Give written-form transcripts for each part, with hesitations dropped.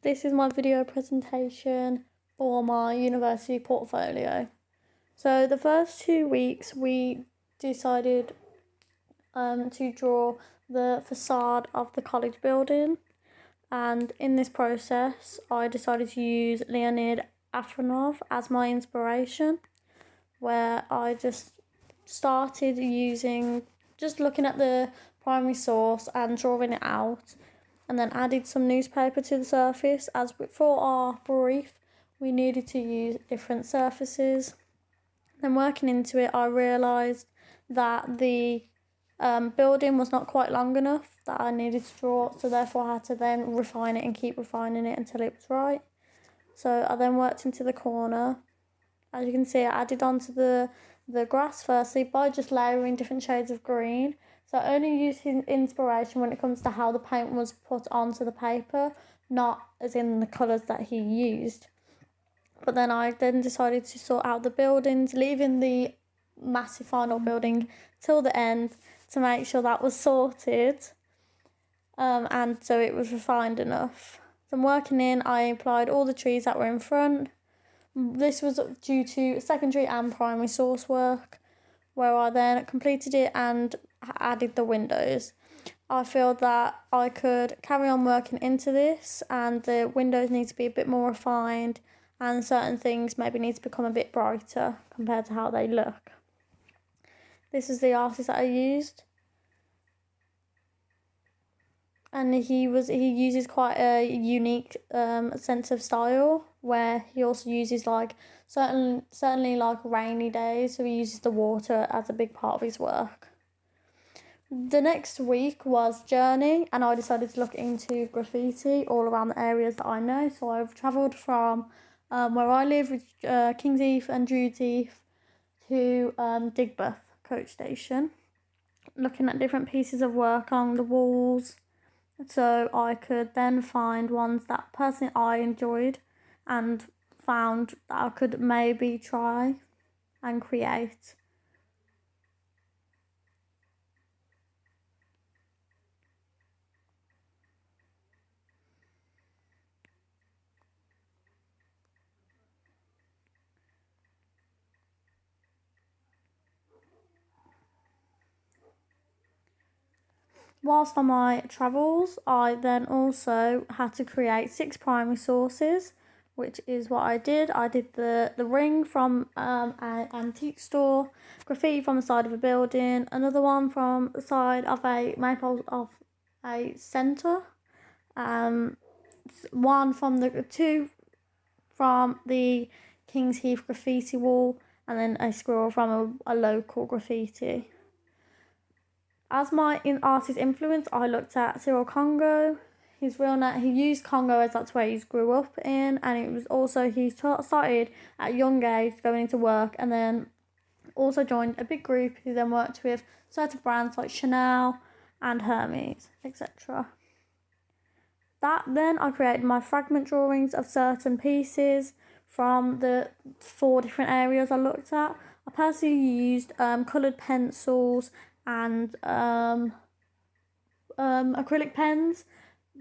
This is my video presentation for my university portfolio. So the first 2 weeks we decided to draw the facade of the college building, and in this process I decided to use Leonid Afronov as my inspiration, where I just started looking at the primary source and drawing it out, and then added some newspaper to the surface. As for our brief, we needed to use different surfaces. Then working into it, I realised that the building was not quite long enough that I needed to draw, so therefore I had to then refine it and keep refining it until it was right. So I then worked into the corner. As you can see, I added onto the grass firstly by just layering different shades of green. So I only used inspiration when it comes to how the paint was put onto the paper, not as in the colours that he used. But then I decided to sort out the buildings, leaving the massive final building till the end to make sure that was sorted, and so it was refined enough. So working in, I applied all the trees that were in front. This was due to secondary and primary source work, where I then completed it and added the windows. I feel that I could carry on working into this, and the windows need to be a bit more refined, and certain things maybe need to become a bit brighter compared to how they look. This is the artist that I used, and he uses quite a unique sense of style, where he also uses certainly like rainy days, so he uses the water as a big part of his work. The next week was journey, and I decided to look into graffiti all around the areas that I know. So I've travelled from where I live, Kings Heath and Druids Heath, to Digbeth coach station, looking at different pieces of work along the walls, so I could then find ones that personally I enjoyed and found that I could maybe try and create. Whilst on my travels, I then also had to create 6 primary sources, which is what I did. I did the ring from an antique store, graffiti from the side of a building, another one from the side of a maple of a centre, two from the Kings Heath graffiti wall, and then a squirrel from a local graffiti. As my artist influence, I looked at Cyril Congo. His real name, he used Congo as that's where he grew up in, and it was also he started at a young age going into work, and then also joined a big group who then worked with certain brands like Chanel and Hermes, etc. Then I created my fragment drawings of certain pieces from the 4 different areas I looked at. I personally used coloured pencils and acrylic pens,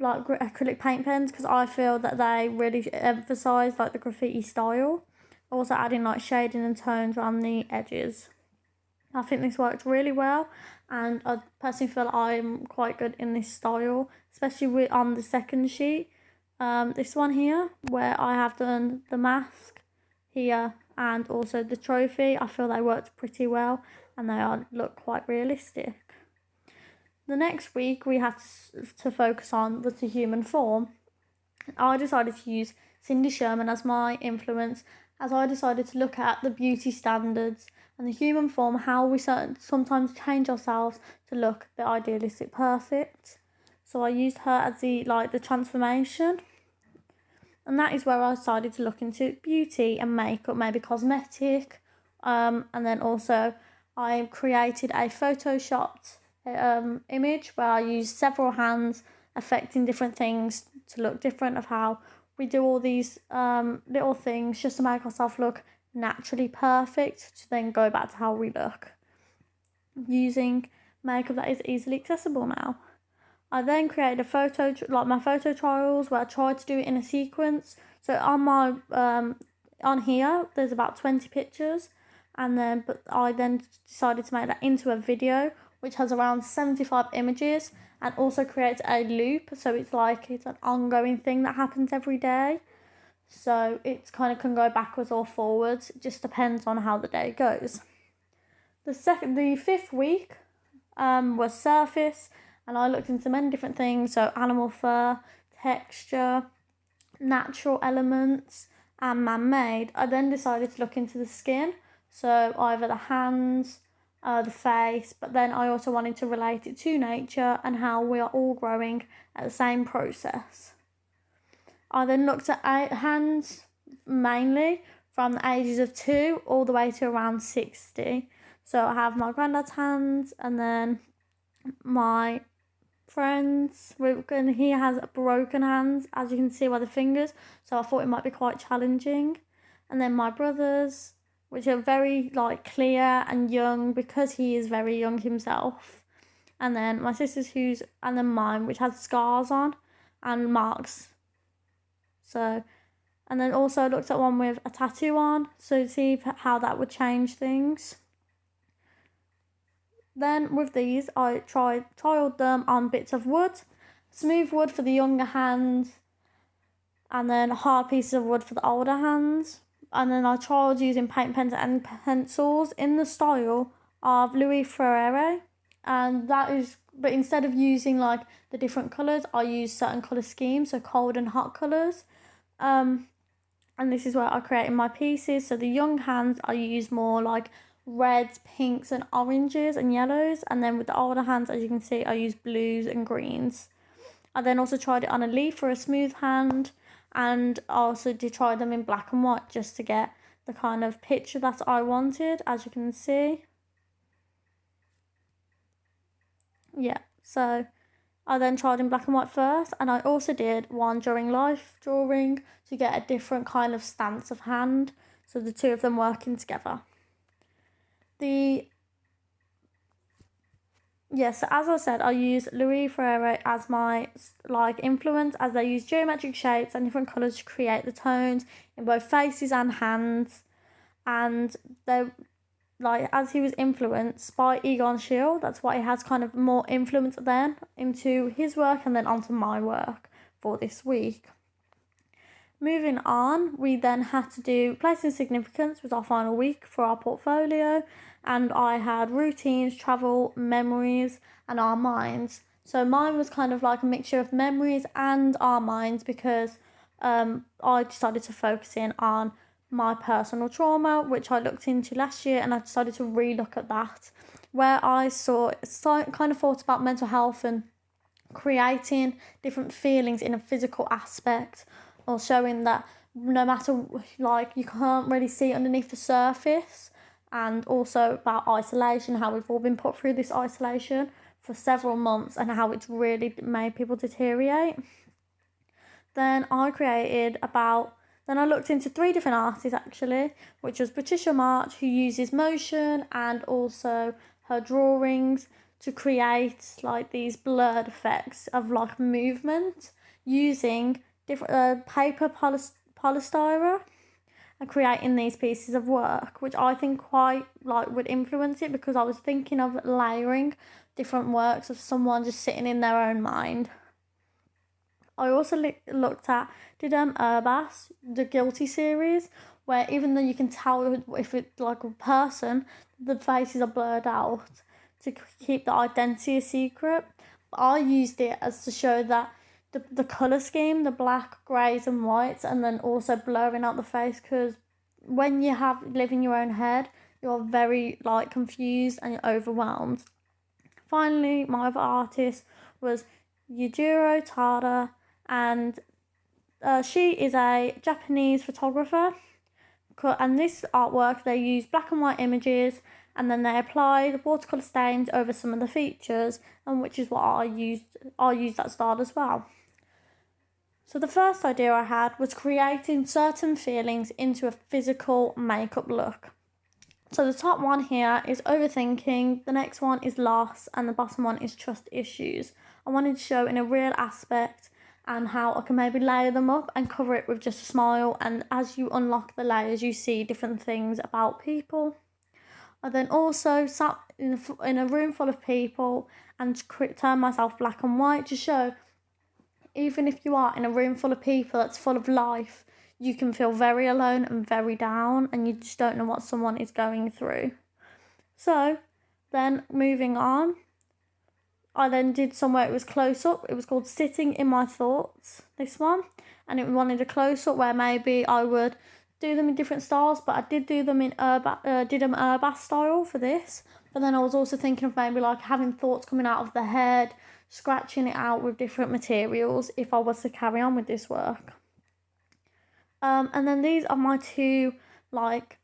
like acrylic paint pens, because I feel that they really emphasise like the graffiti style. Also adding like shading and tones around the edges. I think this worked really well, and I personally feel I'm quite good in this style, especially on the second sheet. This one here, where I have done the mask here and also the trophy. I feel they worked pretty well, and they look quite realistic. The next week we had to focus on was the human form. I decided to use Cindy Sherman as my influence, as I decided to look at the beauty standards and the human form, how we sometimes change ourselves to look the idealistic perfect. So I used her as the transformation, and that is where I decided to look into beauty and makeup, maybe cosmetic, and then also I created a photoshopped image where I used several hands affecting different things to look different, of how we do all these little things just to make ourselves look naturally perfect, to then go back to how we look using makeup that is easily accessible now. I then created a photo, like my photo trials, where I tried to do it in a sequence. So on my on here, there's about 20 pictures, but I then decided to make that into a video, which has around 75 images, and also creates a loop. So it's an ongoing thing that happens every day. So it kind of can go backwards or forwards. It just depends on how the day goes. The 5th week was surface, and I looked into many different things. So animal fur, texture, natural elements, and man-made. I then decided to look into the skin. So either the hands, the face, but then I also wanted to relate it to nature and how we are all growing at the same process. I then looked at hands mainly from the ages of 2 all the way to around 60. So I have my granddad's hands, and then my friends, and he has broken hands, as you can see by the fingers, so I thought it might be quite challenging. And then my brothers, which are very clear and young, because he is very young himself. And then my sister's and then mine, which has scars on and marks. So, and then also I looked at one with a tattoo on, so to see how that would change things. Then with these, I trialed them on bits of wood, smooth wood for the younger hands, and then hard pieces of wood for the older hands. And then I trialed using paint pens and pencils in the style of Louis Freire, and but instead of using the different colours, I used certain colour schemes, so cold and hot colours. And this is where I created my pieces. So the young hands, I use more reds, pinks and oranges and yellows, and then with the older hands, as you can see, I use blues and greens. I then also tried it on a leaf for a smooth hand, and I also did try them in black and white just to get the kind of picture that I wanted, as you can see. Yeah, so I then tried in black and white first, and I also did one during life drawing to get a different kind of stance of hand, so the two of them working together. So as I said, I use Louis Freire as my influence, as they use geometric shapes and different colours to create the tones in both faces and hands. And they're as he was influenced by Egon Schiele, that's why he has kind of more influence then into his work and then onto my work for this week. Moving on, we then had to do placing significance, was our final week for our portfolio, and I had routines, travel, memories, and our minds. So mine was kind of like a mixture of memories and our minds, because I decided to focus in on my personal trauma, which I looked into last year, and I decided to re-look at that, where I kind of thought about mental health and creating different feelings in a physical aspect, or showing that no matter you can't really see underneath the surface, and also about isolation, how we've all been put through this isolation for several months and how it's really made people deteriorate. Then I looked into 3 different artists actually, which was Patricia March, who uses motion and also her drawings to create these blurred effects of movement using different paper polystyrene, and creating these pieces of work, which I think quite would influence it, because I was thinking of layering different works of someone just sitting in their own mind. I also looked at Urbas, the Guilty series, where even though you can tell if it's a person, the faces are blurred out to keep the identity a secret. But I used it as to show that the colour scheme, the black, greys and whites, and then also blurring out the face, because when you live in your own head, you're very confused and you're overwhelmed. Finally, my other artist was Yujiro Tada, and she is a Japanese photographer, and this artwork, they use black and white images, and then they apply the watercolour stains over some of the features, and which is what I used that style as well. So the first idea I had was creating certain feelings into a physical makeup look. So the top one here is overthinking, the next one is loss, and the bottom one is trust issues. I wanted to show in a real aspect and how I can maybe layer them up and cover it with just a smile, and as you unlock the layers you see different things about people. I then also sat in a room full of people and turned myself black and white to show even if you are in a room full of people that's full of life, you can feel very alone and very down, and you just don't know what someone is going through. So then moving on, I then did somewhere it was close up. It was called Sitting in My Thoughts, this one. And it wanted a close up where maybe I would do them in different styles, but I did do them in Urbas style for this. But then I was also thinking of maybe like having thoughts coming out of the head, scratching it out with different materials if I was to carry on with this work. And then these are my two like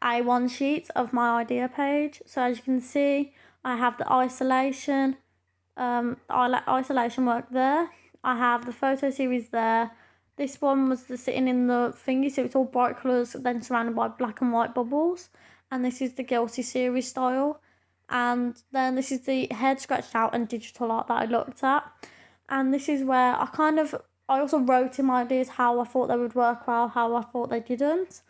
A1 sheets of my idea page. So as you can see, I have the isolation work there. I have the photo series there. This one was the sitting in the thingy, so it's all bright colours, then surrounded by black and white bubbles. And this is the guilty series style. And then this is the head scratched out and digital art that I looked at. And this is where I also wrote in my ideas how I thought they would work well, how I thought they didn't.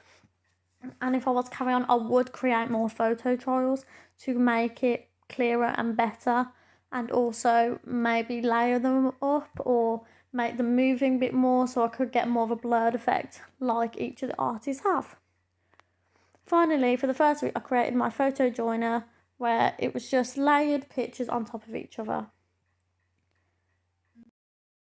And if I was to carry on, I would create more photo trials to make it clearer and better, and also maybe layer them up or make them moving a bit more so I could get more of a blurred effect like each of the artists have. Finally, for the first week, I created my photo joiner where it was just layered pictures on top of each other.